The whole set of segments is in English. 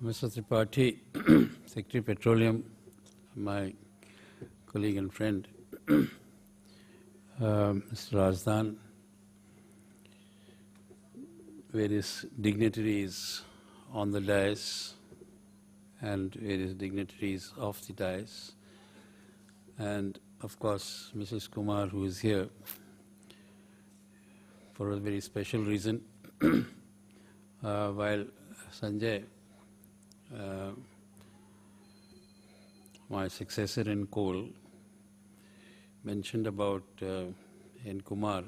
Mr. Tripathi, Secretary Petroleum, my colleague and friend, Mr. Razdan, various dignitaries on the dais and various dignitaries off the dais, and of course Mrs. Kumar, who is here for a very special reason. While Sanjay, my successor in coal, mentioned about N. Kumar,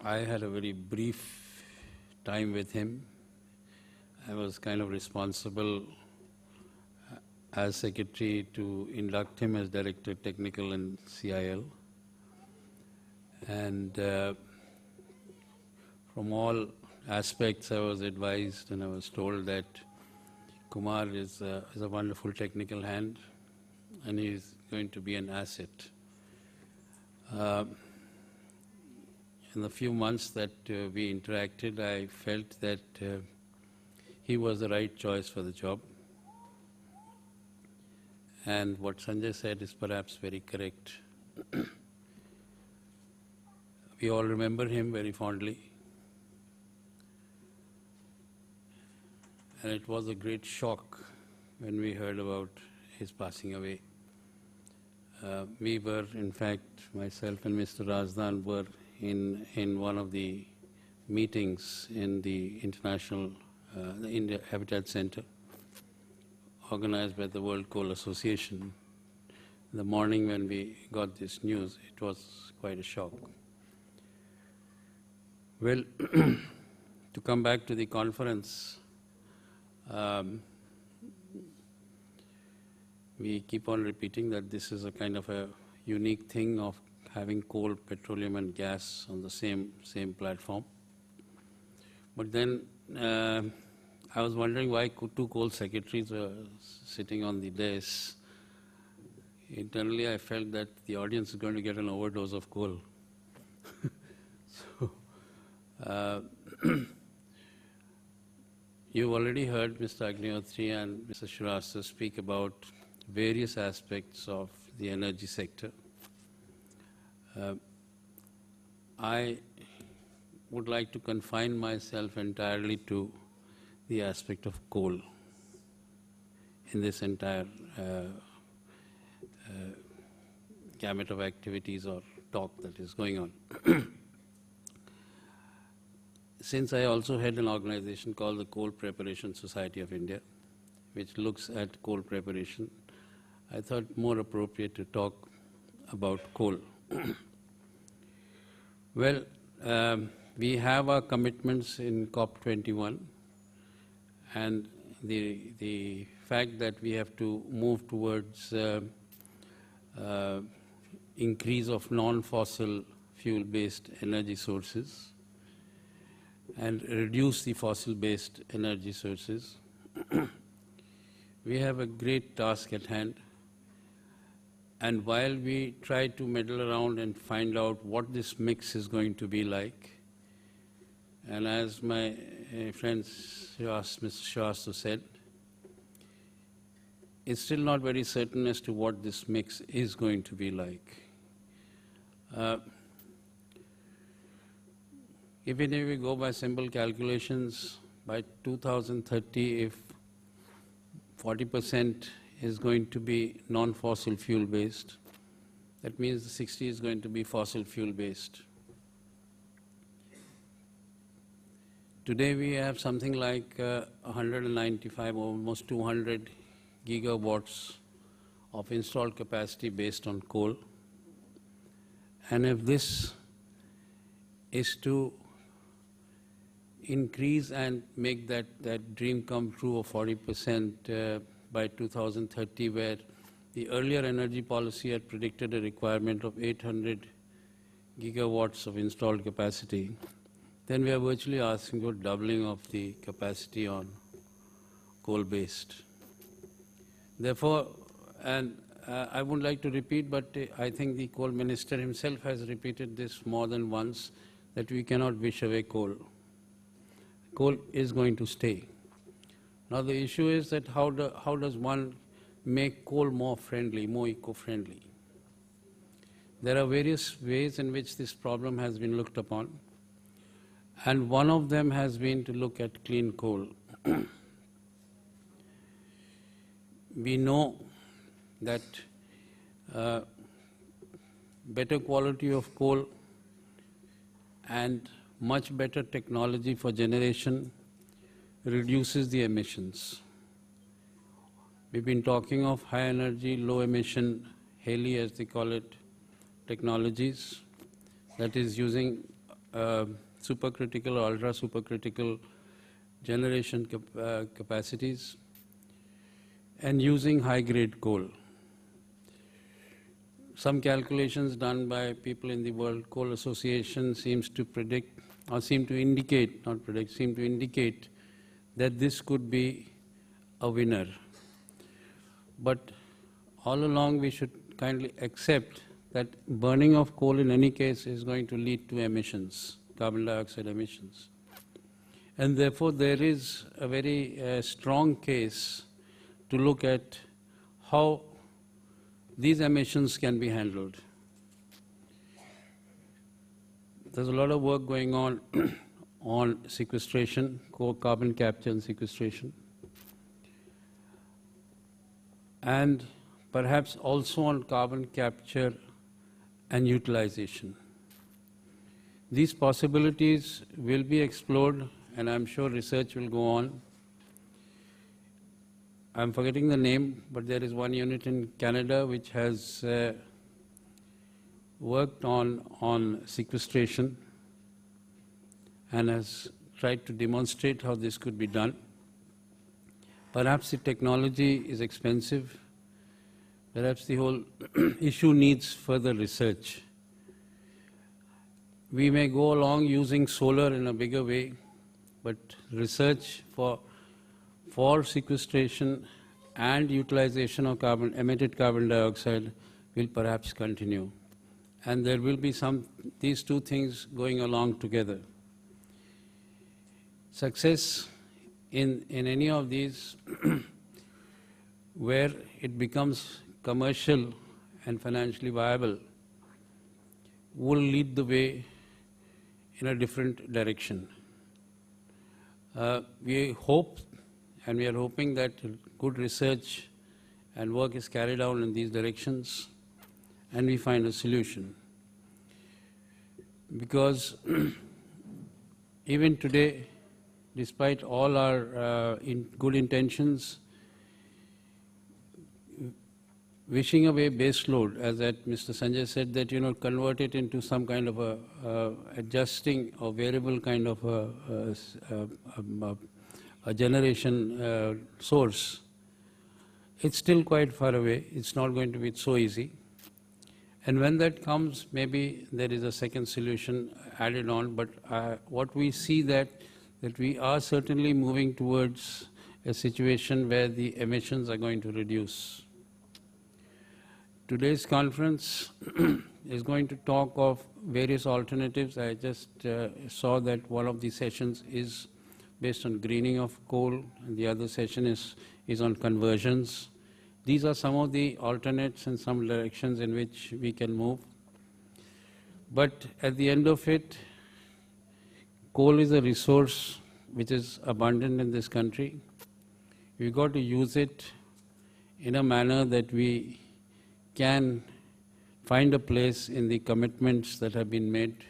I had a very brief time with him. I was kind of responsible as secretary to induct him as director technical in CIL. And from all aspects I was advised and I was told that Kumar is a wonderful technical hand and he is going to be an asset. In the few months that we interacted, I felt that he was the right choice for the job. And what Sanjay said is perhaps very correct. We all remember him very fondly. And it was a great shock when we heard about his passing away. We were, in fact, myself and Mr. Razdan were in one of the meetings in the International India Habitat Center, organized by the World Coal Association. The morning when we got this news, it was quite a shock. Well, to come back to the conference, we keep on repeating that this is a kind of a unique thing of having coal, petroleum and gas on the same platform. But then I was wondering why two coal secretaries were sitting on the dais. Internally I felt that the audience is going to get an overdose of coal. So, you've already heard Mr. Agnihotri and Mr. Shrivastava speak about various aspects of the energy sector. I would like to confine myself entirely to the aspect of coal in this entire gamut of activities or talk that is going on. Since I also head an organization called the Coal Preparation Society of India, which looks at coal preparation, I thought more appropriate to talk about coal. Well, we have our commitments in COP21, and the fact that we have to move towards increase of non-fossil fuel-based energy sources and reduce the fossil-based energy sources. We have a great task at hand. And while we try to meddle around and find out what this mix is going to be like, and as my friend Mr. Shrivastava said, it's still not very certain as to what this mix is going to be like. Even if we go by simple calculations, by 2030, if 40% is going to be non-fossil fuel based, that means the 60 is going to be fossil fuel based. Today we have something like 195, almost 200 gigawatts of installed capacity based on coal. And if this is to increase and make that dream come true of 40% by 2030, where the earlier energy policy had predicted a requirement of 800 gigawatts of installed capacity, then we are virtually asking for doubling of the capacity on coal-based. Therefore, and I would like to repeat, but I think the coal minister himself has repeated this more than once, that we cannot wish away coal. coal is going to stay. Now the issue is that how does one make coal more friendly, more eco-friendly? There are various ways in which this problem has been looked upon, and one of them has been to look at clean coal. We know that better quality of coal and much better technology for generation reduces the emissions. We've been talking of high energy, low emission, HALE as they call it, technologies, that is using supercritical or ultra supercritical generation capacities, and using high grade coal. Some calculations done by people in the World Coal Association seems to predict, or seem to indicate, not predict, seem to indicate that this could be a winner. But all along we should kindly accept that burning of coal in any case is going to lead to emissions, carbon dioxide emissions. And therefore there is a very strong case to look at how these emissions can be handled. There's a lot of work going on on sequestration, carbon capture and sequestration, and perhaps also on carbon capture and utilization. These possibilities will be explored, and I'm sure research will go on. I'm forgetting the name, but there is one unit in Canada which has worked on sequestration and has tried to demonstrate how this could be done. Perhaps the technology is expensive. Perhaps the whole issue needs further research. We may go along using solar in a bigger way, but research for sequestration and utilization of emitted carbon dioxide will perhaps continue. And there will be these two things going along together. Success in any of these where it becomes commercial and financially viable will lead the way in a different direction. We hope, and we are hoping, that good research and work is carried out in these directions and we find a solution. Because even today, despite all our good intentions, wishing away base load, as that Mr. Sanjay said, that convert it into some kind of a adjusting or variable kind of a generation source, it's still quite far away. It's not going to be so easy. And when that comes, maybe there is a second solution added on. But what we see that we are certainly moving towards a situation where the emissions are going to reduce. Today's conference is going to talk of various alternatives. I just saw that one of the sessions is based on greening of coal, and the other session is on conversions. These are some of the alternates and some directions in which we can move. But at the end of it, coal is a resource which is abundant in this country. We've got to use it in a manner that we can find a place in the commitments that have been made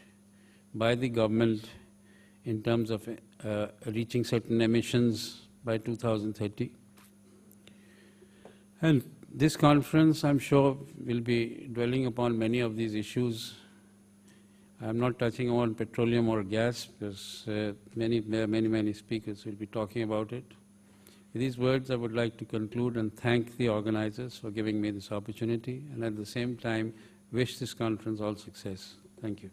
by the government in terms of reaching certain emissions by 2030. And this conference, I'm sure, will be dwelling upon many of these issues. I'm not touching on petroleum or gas because many speakers will be talking about it. With these words, I would like to conclude and thank the organizers for giving me this opportunity, and at the same time wish this conference all success. Thank you.